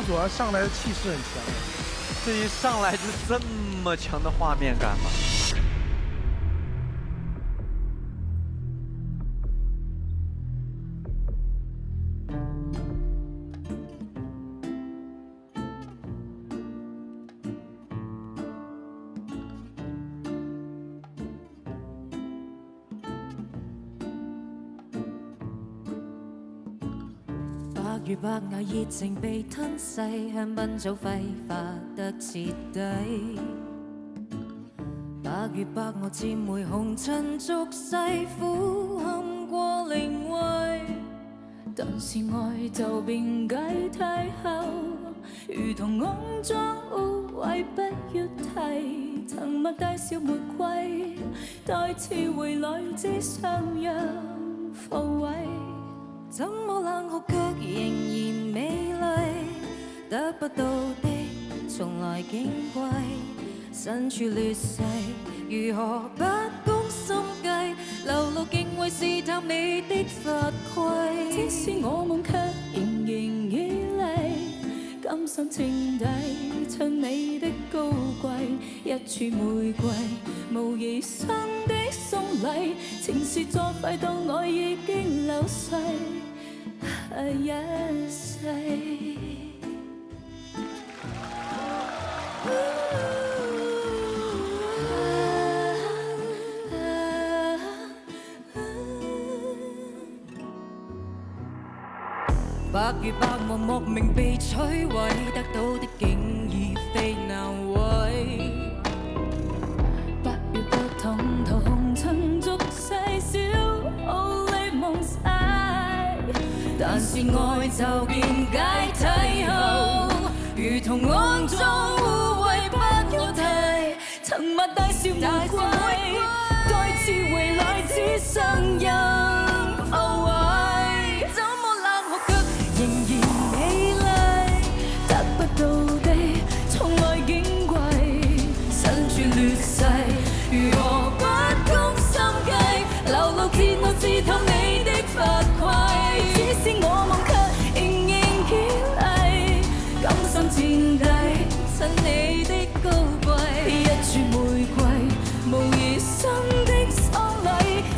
主要上来的气势很强，这一上来就这么强的画面感吗？如白牙熱情被吞噬，香檳早揮發得徹底。白月白鵝漸回紅塵俗世，俯瞰過靈位。但是愛就變解體後，如同骯髒污穢不要提。曾默大笑玫瑰，待次回來只相讓復位。怎麼冷酷卻仍然美麗，得不到的從來矜貴，身處劣勢如何不攻心計，流露敬畏試探你的法規。即使我夢卻仍然綺麗，甘心情底襯你的高貴，一柱玫瑰無疑生的送禮，情是作廢當我已經流逝。一世。白月白茫莫名被摧毀，得到的竟已非難為。白月白同途紅塵俗世，消耗你夢逝。但是愛就見解體後，如同骯髒污穢不要提。曾擘大笑玫瑰，待次回來只剩任後遺。怎麼冷酷卻仍然美麗，得不到的從來矜貴，身處劣勢如何不攻心計，流露揭我刺透你的法規。是我夢卻仍然綺麗，甘心墊底襯你的高貴，一柱玫瑰無疑生的喪禮，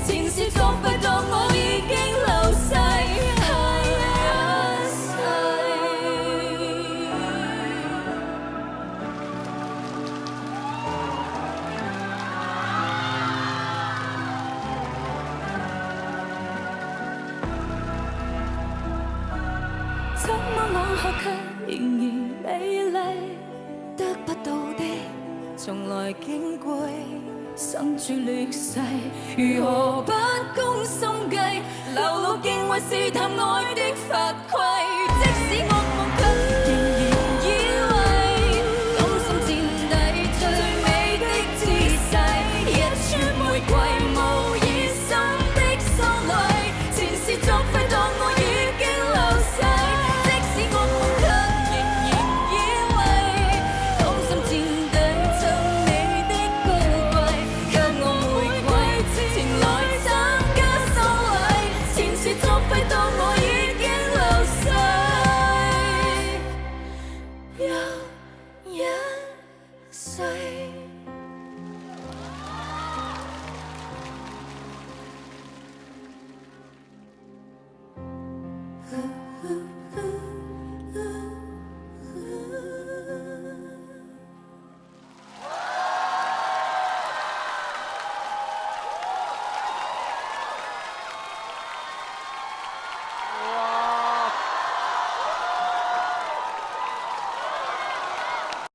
前事作廢當我已經流逝，怎麼冷酷卻仍然美麗，得不到的從來矜貴，身處劣勢如何不攻心計，流露敬畏試探愛的法規。